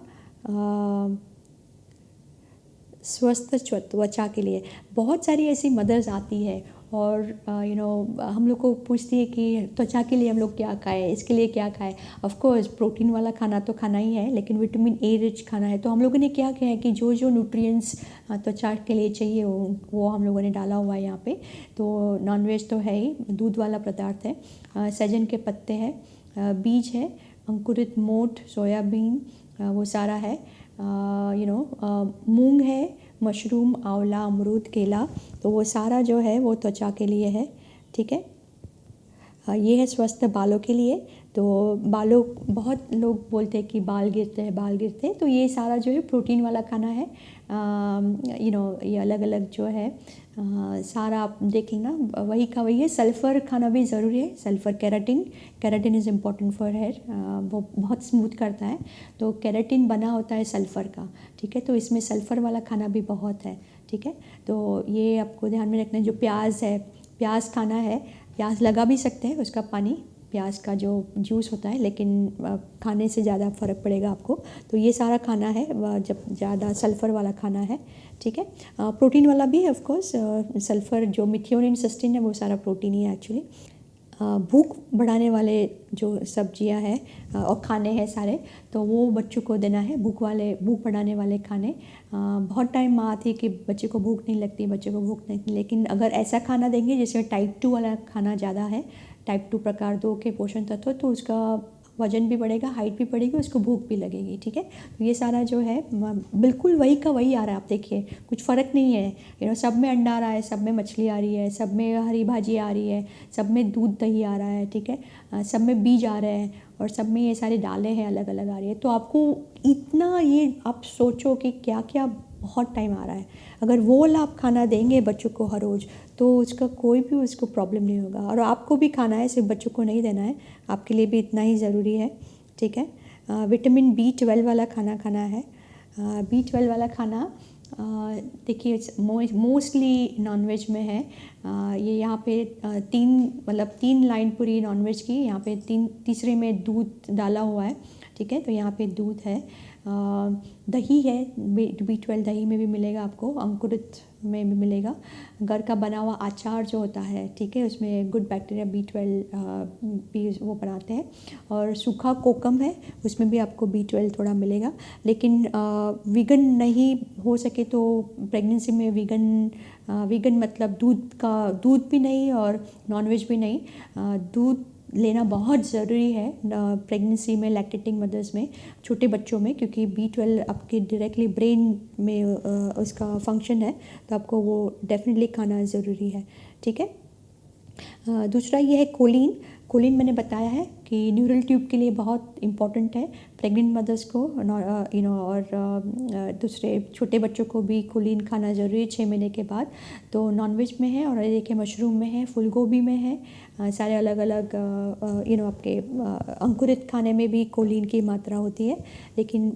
स्वस्थ त्वचा के लिए। बहुत सारी ऐसी मदर्स आती है और हम लोग को पूछती है कि त्वचा के लिए हम लोग क्या खाएं, इसके लिए क्या खाएं। ऑफ कोर्स प्रोटीन वाला खाना तो खाना ही है, लेकिन विटामिन ए रिच खाना है। तो हम लोगों ने क्या किया है कि जो जो न्यूट्रिएंट्स त्वचा के लिए चाहिए वो हम लोगों ने डाला हुआ है यहाँ पे। तो नॉनवेज तो है ही, दूध वाला पदार्थ है, सहजन के पत्ते हैं, बीज है, अंकुरित मोठ, सोयाबीन, वो सारा है, मूंग है, मशरूम, आंवला, अमरूद, केला, तो वो सारा जो है वो त्वचा के लिए है, ठीक है। ये है स्वस्थ बालों के लिए। तो बालों, बहुत लोग बोलते हैं कि बाल गिरते हैं, बाल गिरते हैं, तो ये सारा जो है प्रोटीन वाला खाना है। ये अलग अलग जो है सारा आप देख लेना, वही का वही है। सल्फ़र खाना भी ज़रूरी है, sulphur, keratin is important for hair, वो बहुत स्मूथ करता है, तो केराटिन बना होता है सल्फ़र का, ठीक है। तो इसमें सल्फ़र वाला खाना भी बहुत है, ठीक है। तो ये आपको ध्यान में रखना है। जो प्याज है, प्याज खाना है, प्याज लगा भी सकते हैं, उसका पानी, प्याज का जो जूस होता है, लेकिन खाने से ज़्यादा फ़र्क पड़ेगा आपको। तो ये सारा खाना है जब ज़्यादा सल्फ़र वाला खाना है, ठीक है। प्रोटीन वाला भी है ऑफ कोर्स, सल्फ़र जो मिथियोनिन, सिस्टीन है, वो सारा प्रोटीन ही है एक्चुअली। भूख बढ़ाने वाले जो सब्जियां हैं और खाने हैं सारे, तो वो बच्चों को देना है, भूख बढ़ाने वाले खाने। बहुत टाइम माँ आती है कि बच्चे को भूख नहीं लगती, बच्चे को भूख नहीं, लेकिन अगर ऐसा खाना देंगे जैसे टाइप 2 वाला खाना ज़्यादा है, टाइप 2 प्रकार 2 के पोषण तत्व, तो उसका वजन भी बढ़ेगा, हाइट भी बढ़ेगी, उसको भूख भी लगेगी, ठीक है। तो ये सारा जो है बिल्कुल वही का वही आ रहा है, आप देखिए कुछ फ़र्क नहीं है। सब में अंडा आ रहा है, सब में मछली आ रही है, सब में हरी भाजी आ रही है, सब में दूध दही आ रहा है, ठीक है, सब में बीज आ रहे हैं और सब में ये सारी दालें हैं अलग अलग आ रही है। तो आपको इतना, ये आप सोचो कि क्या क्या बहुत टाइम आ रहा है। अगर वो वाला आप खाना देंगे बच्चों को हर रोज़, तो उसका कोई भी उसको प्रॉब्लम नहीं होगा। और आपको भी खाना है, सिर्फ बच्चों को नहीं देना है, आपके लिए भी इतना ही ज़रूरी है, ठीक है। विटामिन B12 वाला खाना खाना है। B12 वाला खाना देखिए मोस्टली नॉनवेज में है। ये यहाँ पे 3 लाइन पूरी नॉनवेज की, यहाँ पे तीसरे में दूध डाला हुआ है, ठीक है। तो यहाँ पे दूध है, दही है, B12 दही में भी मिलेगा आपको, अंकुरित में भी मिलेगा। घर का बना हुआ अचार जो होता है, ठीक है, उसमें गुड बैक्टीरिया B12 भी वो बनाते हैं। और सूखा कोकम है, उसमें भी आपको B12 थोड़ा मिलेगा। लेकिन वीगन नहीं हो सके तो प्रेगनेंसी में वीगन मतलब दूध भी नहीं और नॉनवेज भी नहीं, दूध लेना बहुत ज़रूरी है प्रेगनेंसी में, लैक्टेटिंग मदर्स में, छोटे बच्चों में, क्योंकि B12 आपके डायरेक्टली ब्रेन में उसका फंक्शन है, तो आपको वो डेफिनेटली खाना ज़रूरी है, ठीक है। दूसरा ये है कोलिन। कोलिन मैंने बताया है कि न्यूरल ट्यूब के लिए बहुत इम्पॉर्टेंट है प्रेग्नेंट मदर्स को, और दूसरे छोटे बच्चों को भी कोलिन खाना ज़रूरी है 6 महीने के बाद। तो नॉनवेज में है, और देखिए मशरूम में है, फूल गोभी में है, सारे अलग अलग आपके अंकुरित खाने में भी कोलिन की मात्रा होती है। लेकिन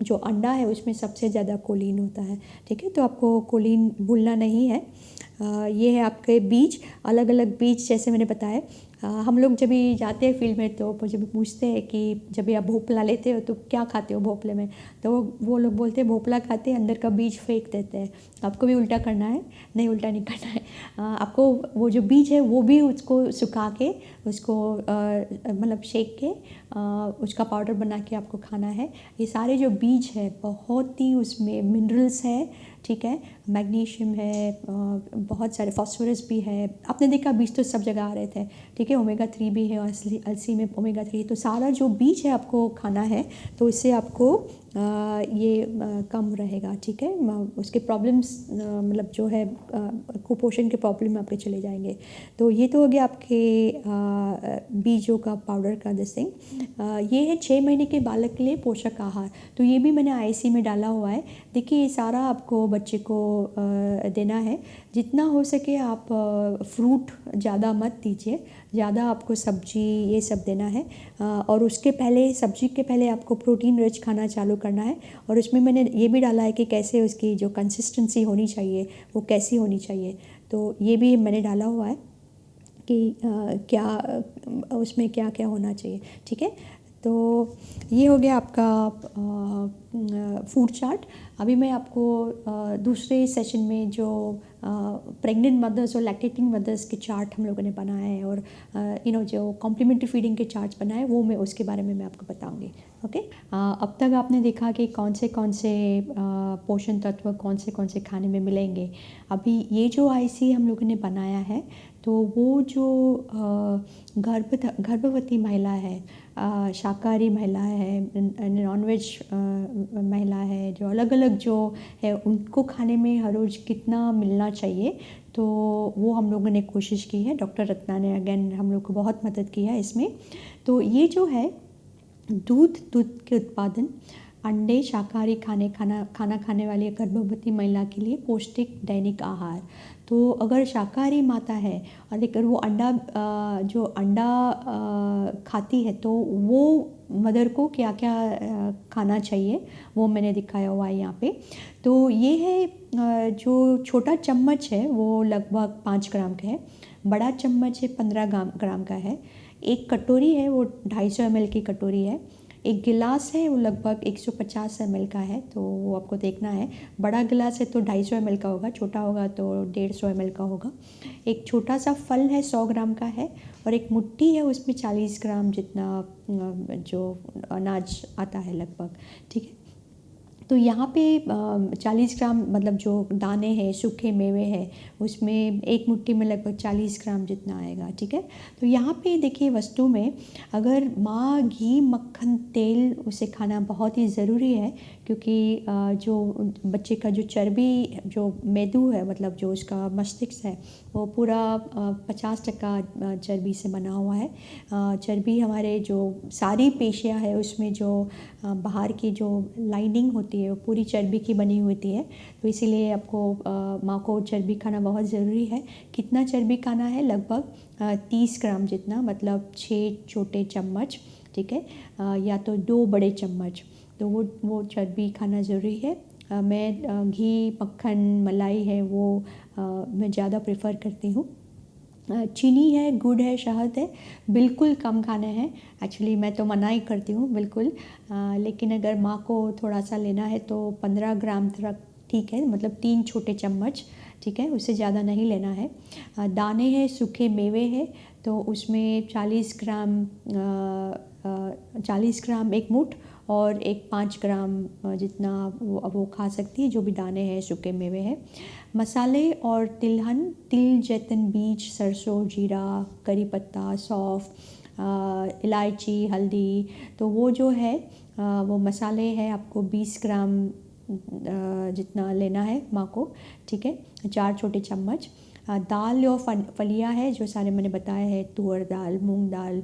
जो अंडा है उसमें सबसे ज़्यादा कोलिन होता है, ठीक है। तो आपको कोलिन भूलना नहीं है। ये है आपके बीज, अलग अलग बीज, जैसे मैंने बताया। हम लोग जब भी जाते हैं फील्ड में तो मुझे भी पूछते हैं कि जब भी आप भोपला लेते हो तो क्या खाते हो भोपले में, तो वो लोग बोलते हैं भोपला खाते हैं, अंदर का बीज फेंक देते हैं। आपको भी उल्टा करना है, नहीं उल्टा नहीं करना है। आपको वो जो बीज है वो भी उसको सुखा के, उसको मतलब शेक के उसका पाउडर बना के आपको खाना है। ये सारे जो बीज है बहुत ही उसमें मिनरल्स है, ठीक है, मैग्नीशियम है, बहुत सारे फॉस्फोरस भी है। आपने देखा बीज तो सब जगह आ रहे थे, ठीक है, ओमेगा 3 भी है, और अलसी में ओमेगा 3, तो सारा जो बीज है आपको खाना है, तो इससे आपको ये कम रहेगा, ठीक है। उसके प्रॉब्लम्स मतलब जो है कुपोषण के प्रॉब्लम आपके चले जाएंगे। तो ये तो हो गया आपके बीजों का पाउडर का दिसिंग। ये है 6 महीने के बालक के लिए पोषक आहार, तो ये भी मैंने IC में डाला हुआ है। देखिए ये सारा आपको बच्चे को देना है। जितना हो सके आप फ्रूट ज़्यादा मत दीजिए, ज़्यादा आपको सब्जी ये सब देना है। और उसके पहले, सब्जी के पहले आपको प्रोटीन रिच खाना चालू करना है। और उसमें मैंने ये भी डाला है कि कैसे उसकी जो कंसिस्टेंसी होनी चाहिए वो कैसी होनी चाहिए, तो ये भी मैंने डाला हुआ है कि क्या उसमें क्या क्या होना चाहिए, ठीक है। तो ये हो गया आपका फूड चार्ट। अभी मैं आपको दूसरे सेशन में जो प्रेग्नेंट मदर्स और लैक्टेटिंग मदर्स के चार्ट हम लोगों ने बनाए हैं, और जो कॉम्प्लीमेंट्री फीडिंग के चार्ट्स बनाए, वो मैं उसके बारे में मैं आपको बताऊंगी, ओके। अब तक आपने देखा कि कौन से पोषण तत्व कौन से खाने में मिलेंगे। अभी ये जो IC हम लोगों ने बनाया है, तो वो जो गर्भवती महिला है, शाकाहारी महिला है, नॉनवेज महिला है, जो अलग अलग जो है उनको खाने में हर रोज़ कितना मिलना चाहिए, तो वो हम लोगों ने कोशिश की है। डॉक्टर रत्ना ने अगेन हम लोग को बहुत मदद की है इसमें। तो ये जो है दूध के उत्पादन, अंडे, शाकाहारी खाना खाने वाली गर्भवती महिला के लिए पौष्टिक दैनिक आहार। तो अगर शाकाहारी माता है और अगर वो जो अंडा खाती है, तो वो मदर को क्या क्या खाना चाहिए वो मैंने दिखाया हुआ है यहाँ पे। तो ये है जो छोटा चम्मच है वो लगभग 5 ग्राम का है, बड़ा चम्मच है 15 ग्राम का है, एक कटोरी है वो 250 ml की कटोरी है, एक गिलास है वो लगभग 150 ml का है, तो वो आपको देखना है। बड़ा गिलास है तो 250 ml का होगा, छोटा होगा तो 150 ml का होगा। एक छोटा सा फल है 100 ग्राम का है, और एक मुट्ठी है उसमें 40 ग्राम जितना जो अनाज आता है लगभग, ठीक है। तो यहाँ पे 40 ग्राम मतलब जो दाने हैं, सूखे मेवे हैं, उसमें एक मुट्ठी में लगभग 40 ग्राम जितना आएगा, ठीक है। तो यहाँ पे देखिए वस्तु में अगर माँ घी, मक्खन, तेल उसे खाना बहुत ही ज़रूरी है, क्योंकि जो बच्चे का जो चर्बी, जो मेदू है, मतलब जो उसका मस्तिष्क है, वो पूरा 50% चर्बी से बना हुआ है। चर्बी हमारे जो सारी पेशियाँ है उसमें जो बाहर की जो लाइनिंग होती है वो पूरी चर्बी की बनी होती है, तो इसीलिए आपको माँ को चर्बी खाना बहुत ज़रूरी है। कितना चर्बी खाना है? लगभग 30 ग्राम जितना, मतलब 6 छोटे चम्मच, ठीक है, या तो 2 बड़े चम्मच, तो वो चर्बी खाना ज़रूरी है। मैं घी, मक्खन, मलाई है वो मैं ज़्यादा प्रेफर करती हूँ। चीनी है, गुड़ है, शहद है, बिल्कुल कम खाने हैं। एक्चुअली मैं तो मना ही करती हूँ बिल्कुल, लेकिन अगर माँ को थोड़ा सा लेना है तो 15 ग्राम तक ठीक है, मतलब 3 छोटे चम्मच, ठीक है, उससे ज़्यादा नहीं लेना है। दाने हैं, सूखे मेवे हैं, तो उसमें 40 ग्राम एक मुट्ठ और एक 5 ग्राम जितना वो खा सकती है, जो भी दाने हैं, सूखे मेवे हैं। मसाले और तिलहन, तिल, जैतून बीज, सरसों, जीरा, करी पत्ता, सौंफ, इलायची, हल्दी, तो वो जो है वो मसाले हैं आपको 20 ग्राम जितना लेना है माँ को, ठीक है, 4 छोटे चम्मच। दाल और फलियाँ है जो सारे मैंने बताए हैं, तुअर दाल, मूंग दाल,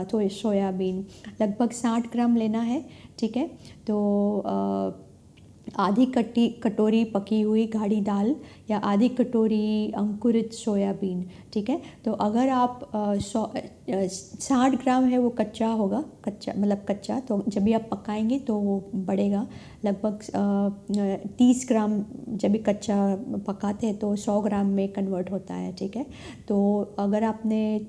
तो सोयाबीन, लगभग 60 ग्राम लेना है, ठीक है। तो आधी कटोरी पकी हुई गाढ़ी दाल या आधी कटोरी अंकुरित सोयाबीन, ठीक है। तो अगर आप 60 ग्राम है वो कच्चा होगा, कच्चा मतलब कच्चा, तो जब भी आप पकाएंगे तो वो बढ़ेगा। लगभग 30 ग्राम जब भी कच्चा पकाते हैं तो 100 ग्राम में कन्वर्ट होता है, ठीक है। तो अगर आपने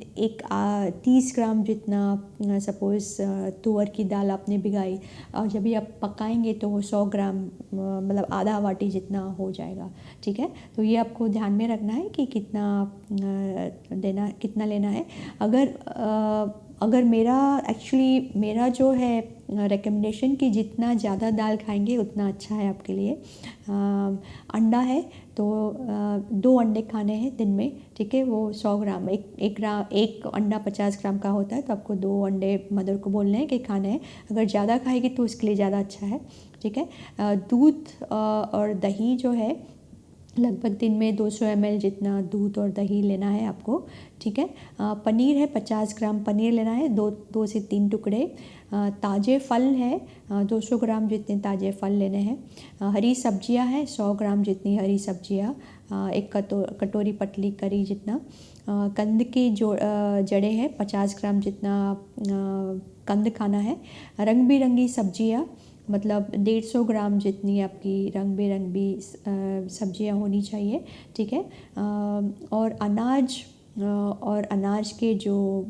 30 ग्राम जितना सपोज़ तुअर की दाल आपने भिगाई और जब भी आप पकाएंगे तो वो 100 ग्राम मतलब आधा वाटी जितना हो जाएगा, ठीक है। तो ये आपको ध्यान में रखना है कि कितना लेना है। अगर मेरा जो है रिकमेंडेशन कि जितना ज़्यादा दाल खाएंगे उतना अच्छा है आपके लिए। अंडा है तो 2 अंडे खाने हैं दिन में, ठीक है। वो 100 ग्राम, एक अंडा 50 ग्राम का होता है, तो आपको 2 अंडे मदर को बोलने हैं कि खाने हैं। अगर ज़्यादा खाएगी तो उसके लिए ज़्यादा अच्छा है, ठीक है। दूध और दही जो है लगभग दिन में 200 ml जितना दूध और दही लेना है आपको, ठीक है। पनीर है 50 ग्राम पनीर लेना है, 2 से 3 टुकड़े। ताज़े फल है 200 ग्राम जितने ताज़े फल लेने हैं। हरी सब्जियां हैं 100 ग्राम जितनी हरी सब्जियां, एक कटोरी पतली करी जितना। कंद की जड़ें हैं 50 ग्राम जितना कंद खाना है। रंग बिरंगी सब्जियां मतलब 150 ग्राम जितनी आपकी रंग बिरंगी सब्जियां होनी चाहिए, ठीक है। और अनाज के जो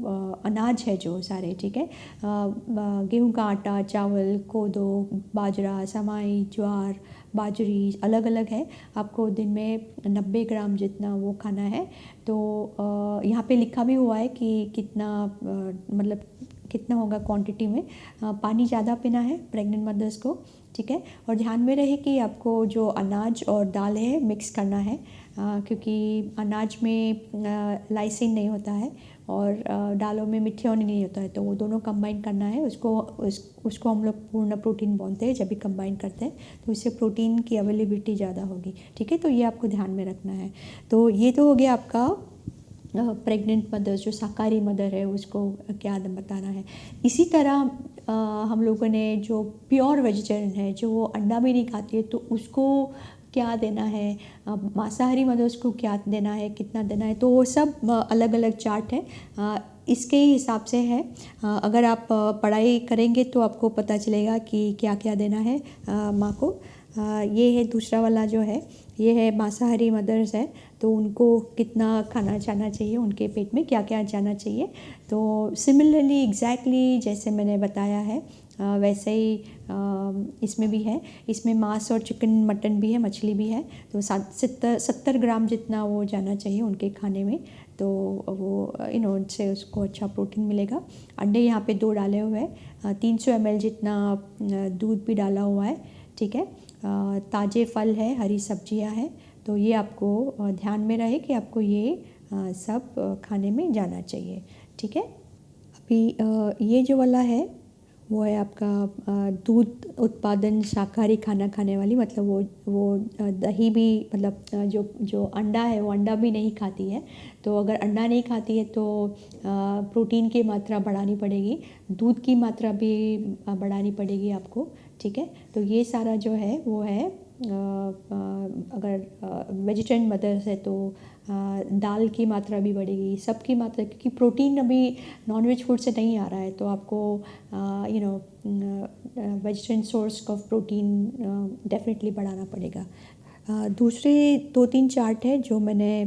अनाज है जो सारे, ठीक है, गेहूं का आटा, चावल, कोदो, बाजरा, समाई, ज्वार, बाजरी अलग अलग है। आपको दिन में 90 ग्राम जितना वो खाना है। तो यहाँ पे लिखा भी हुआ है कि कितना मतलब कितना होगा क्वांटिटी में। पानी ज़्यादा पीना है प्रेग्नेंट मदर्स को, ठीक है। और ध्यान में रहे कि आपको जो अनाज और दाल है मिक्स करना है, क्योंकि अनाज में लाइसिन नहीं होता है और दालों में मिथियोनिन नहीं होता है, तो वो दोनों कंबाइन करना है। उसको हम लोग पूर्ण प्रोटीन बोलते हैं जब भी कंबाइन करते हैं, तो इससे प्रोटीन की अवेलेबिलिटी ज़्यादा होगी, ठीक है। तो ये आपको ध्यान में रखना है। तो ये तो हो गया आपका प्रेग्नेंट मदर्स, जो शाकाहारी मदर है उसको क्या बताना है। इसी तरह हम लोगों ने जो प्योर वेजिटेरियन है, जो वो अंडा भी नहीं खाती है, तो उसको क्या देना है, मांसाहारी मदर्स को क्या देना है, कितना देना है, तो वो सब अलग अलग चार्ट है, इसके ही हिसाब से है। अगर आप पढ़ाई करेंगे तो आपको पता चलेगा कि क्या क्या देना है माँ को। ये है दूसरा वाला जो है, ये है मांसाहारी मदर्स है, तो उनको कितना खाना जाना चाहिए, उनके पेट में क्या क्या जाना चाहिए। तो सिमिलरली एग्जैक्टली जैसे मैंने बताया है वैसे ही इसमें भी है। इसमें मांस और चिकन, मटन भी है, मछली भी है, तो 70 ग्राम जितना वो जाना चाहिए उनके खाने में। तो वो उनसे उसको अच्छा प्रोटीन मिलेगा। अंडे यहाँ पे 2 डाले हुए हैं, 300 ml जितना दूध भी डाला हुआ है, ठीक है। ताज़े फल है, हरी सब्जियां हैं, तो ये आपको ध्यान में रहे कि आपको ये सब खाने में जाना चाहिए, ठीक है। अभी ये जो वाला है वो है आपका दूध उत्पादन शाकाहारी खाना खाने वाली, मतलब वो दही भी, मतलब जो अंडा है वो अंडा भी नहीं खाती है। तो अगर अंडा नहीं खाती है तो प्रोटीन की मात्रा बढ़ानी पड़ेगी, दूध की मात्रा भी बढ़ानी पड़ेगी आपको, ठीक है। तो ये सारा जो है वो है अगर वेजिटेरियन मदर्स है तो दाल की मात्रा भी बढ़ेगी, सबकी मात्रा, क्योंकि प्रोटीन अभी नॉनवेज फूड से नहीं आ रहा है, तो आपको vegetarian source of protein definitely बढ़ाना पड़ेगा। दूसरे 2-3 चार्ट है जो मैंने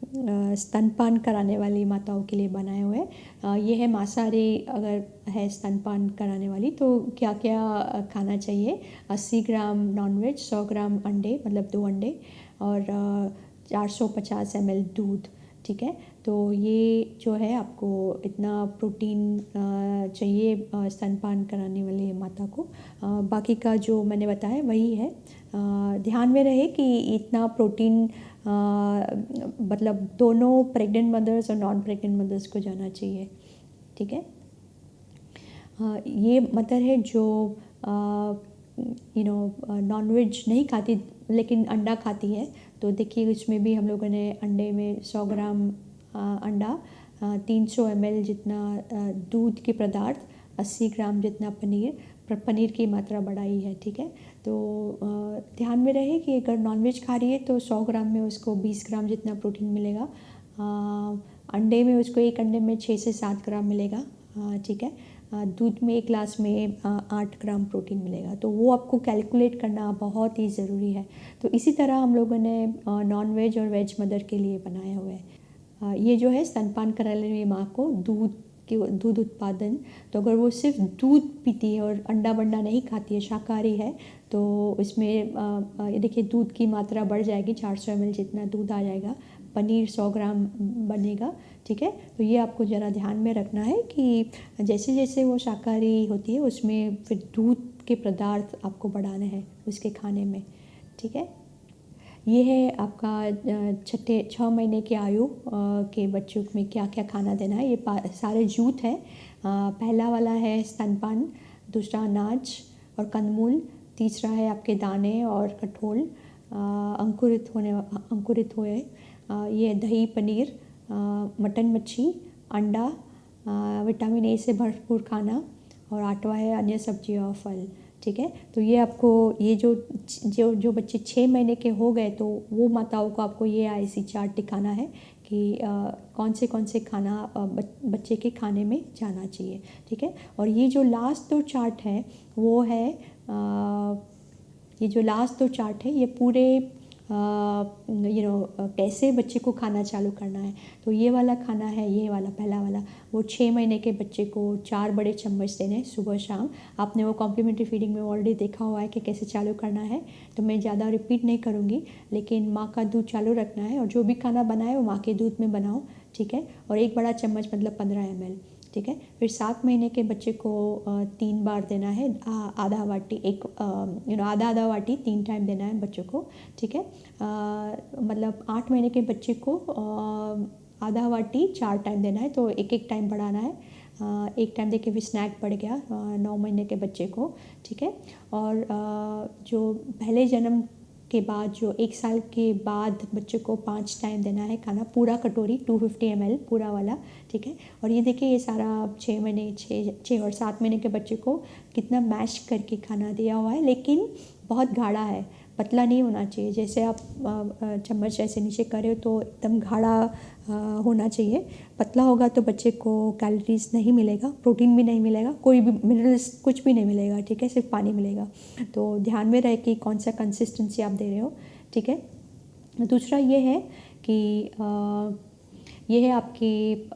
स्तनपान कराने वाली माताओं के लिए बनाए हुए हैं। ये है मांसाहारी अगर है स्तनपान कराने वाली तो क्या क्या खाना चाहिए। 80 ग्राम नॉनवेज, 100 ग्राम अंडे मतलब 2 अंडे और 450 ml दूध। ठीक है, तो ये जो है आपको इतना प्रोटीन चाहिए स्तनपान कराने वाली माता को। बाकी का जो मैंने बताया वही है। ध्यान में रहे कि इतना प्रोटीन मतलब दोनों प्रेग्नेंट मदर्स और नॉन प्रेग्नेंट मदर्स को जाना चाहिए। ठीक है, ये मदर है जो नॉनवेज नहीं खाती लेकिन अंडा खाती है, तो देखिए उसमें भी हम लोगों ने अंडे में 100 ग्राम अंडा, 300 ml जितना दूध के पदार्थ, 80 ग्राम जितना पनीर की मात्रा बढ़ाई है। ठीक है, तो ध्यान में रहे कि अगर नॉनवेज खा रही है तो 100 ग्राम में उसको 20 ग्राम जितना प्रोटीन मिलेगा। अंडे में उसको एक अंडे में 6 से 7 ग्राम मिलेगा। ठीक है, दूध में एक गिलास में 8 ग्राम प्रोटीन मिलेगा, तो वो आपको कैलकुलेट करना बहुत ही ज़रूरी है। तो इसी तरह हम लोगों ने नॉन वेज और वेज मदर के लिए बनाए हुए हैं। ये जो है स्तनपान कराने वाली माँ को दूध उत्पादन, तो अगर वो सिर्फ दूध पीती है और अंडा बंडा नहीं खाती है, शाकाहारी है, तो इसमें ये देखिए दूध की मात्रा बढ़ जाएगी, 400 ml जितना दूध आ जाएगा, पनीर 100 ग्राम बनेगा। ठीक है, तो ये आपको ज़रा ध्यान में रखना है कि जैसे जैसे वो शाकाहारी होती है उसमें फिर दूध के पदार्थ आपको बढ़ाने हैं उसके खाने में। ठीक है, ये है आपका 6 महीने की आयु के बच्चों में क्या क्या खाना देना है। ये सारे जूथ हैं। पहला वाला है स्तनपान, दूसरा अनाज और कंदमूल, तीसरा है आपके दाने और कठोल अंकुरित हुए। ये दही, पनीर, मटन, मच्छी, अंडा, विटामिन ए से भरपूर खाना, और 8वां है अन्य सब्जी और फल। ठीक है, तो ये आपको ये जो बच्चे 6 महीने के हो गए तो वो माताओं को आपको ये IC चार्ट दिखाना है कि कौन से खाना बच्चे के खाने में जाना चाहिए। ठीक है, और ये जो लास्ट 2 चार्ट है वो है ये जो लास्ट 2 चार्ट है ये पूरे कैसे बच्चे को खाना चालू करना है। तो ये वाला खाना है, ये वाला पहला वाला, वो 6 महीने के बच्चे को 4 बड़े चम्मच देने हैं सुबह शाम। आपने वो कॉम्प्लीमेंट्री फीडिंग में ऑलरेडी देखा हुआ है कि कैसे चालू करना है, तो मैं ज़्यादा रिपीट नहीं करूँगी, लेकिन माँ का दूध चालू रखना है और जो भी खाना बनाए वो माँ के दूध में बनाओ। ठीक है, और 1 बड़ा चम्मच मतलब 15 ml। ठीक है, फिर 7 महीने के बच्चे को 3 बार देना है, आधा वाटी आधा वाटी 3 टाइम देना है बच्चों को। ठीक है, मतलब 8 महीने के बच्चे को आधा वाटी 4 टाइम देना है, तो एक टाइम बढ़ाना है। एक टाइम देखिए फिर स्नैक बढ़ गया 9 महीने के बच्चे को। ठीक है, और जो पहले जन्म के बाद जो 1 साल के बाद बच्चे को 5 टाइम देना है खाना, पूरा कटोरी 250 ml पूरा वाला। ठीक है, और ये देखिए ये सारा 6 और 7 महीने के बच्चे को कितना मैश करके खाना दिया हुआ है, लेकिन बहुत गाढ़ा है, पतला नहीं होना चाहिए। जैसे आप चम्मच ऐसे नीचे करें तो एकदम गाढ़ा होना चाहिए। पतला होगा तो बच्चे को कैलोरीज नहीं मिलेगा, प्रोटीन भी नहीं मिलेगा, कोई भी मिनरल्स कुछ भी नहीं मिलेगा। ठीक है, सिर्फ पानी मिलेगा। तो ध्यान में रहे कि कौन सा कंसिस्टेंसी आप दे रहे हो। ठीक है, दूसरा ये है कि ये है आपकी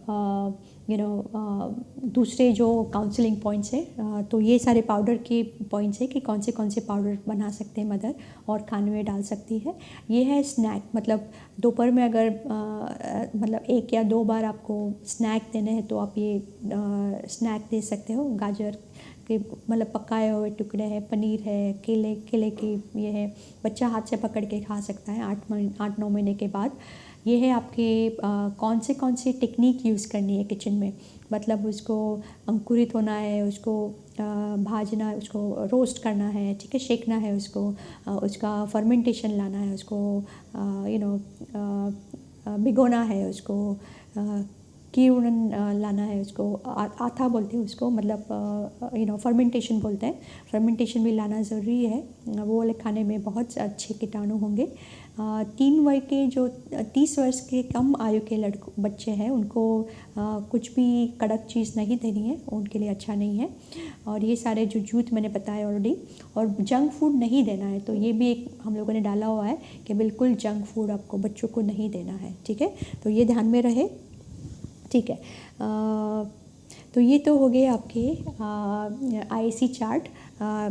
दूसरे जो काउंसलिंग पॉइंट्स है, तो ये सारे पाउडर के पॉइंट्स है कि कौन से पाउडर बना सकते हैं मदर और खाने में डाल सकती है। ये है स्नैक, मतलब दोपहर में अगर मतलब 1 या 2 बार आपको स्नैक देने हैं तो आप ये स्नैक दे सकते हो। गाजर के मतलब पकाए हुए टुकड़े हैं, पनीर है, केले की ये है, बच्चा हाथ से पकड़ के खा सकता है 8-9 महीने के बाद। ये है आपके कौन से टेक्निक यूज़ करनी है किचन में, मतलब उसको अंकुरित होना है, उसको भाजना है, उसको रोस्ट करना है। ठीक है, सेकना है उसको, उसका फर्मेंटेशन लाना है, उसको भिगोना है, उसको कीड़न लाना है, उसको आथा बोलते हैं उसको, मतलब फर्मेंटेशन बोलते हैं। फर्मेंटेशन भी लाना ज़रूरी है, वो वाले खाने में बहुत अच्छे कीटाणु होंगे। 3 वर्ग के जो 30 वर्ष के कम आयु के बच्चे हैं उनको कुछ भी कड़क चीज़ नहीं देनी है, उनके लिए अच्छा नहीं है। और ये सारे जो जूथ मैंने बताया ऑलरेडी, और जंक फूड नहीं देना है, तो ये भी एक हम लोगों ने डाला हुआ है कि बिल्कुल जंक फूड आपको बच्चों को नहीं देना है, ठीक है। तो ये ध्यान में रहे, ठीक है। तो ये तो हो गए आपके आईसी चार्ट।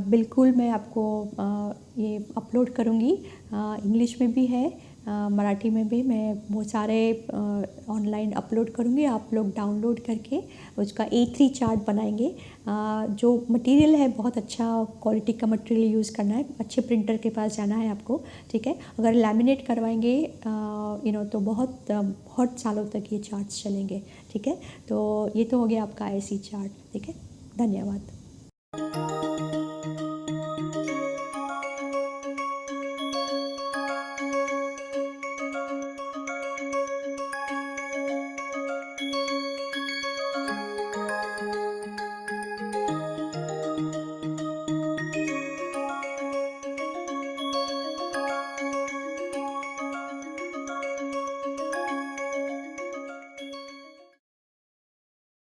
बिल्कुल मैं आपको ये अपलोड करूँगी, इंग्लिश में भी है, मराठी में भी मैं बहुत सारे ऑनलाइन अपलोड करूँगी। आप लोग डाउनलोड करके उसका A3 चार्ट बनाएंगे। जो मटेरियल है बहुत अच्छा क्वालिटी का मटेरियल यूज़ करना है, अच्छे प्रिंटर के पास जाना है आपको, ठीक है। अगर लैमिनेट करवाएंगे तो बहुत सालों तक ये चार्ट्स चलेंगे, ठीक है। तो ये तो हो गया आपका आईसी चार्ट, ठीक है। धन्यवाद।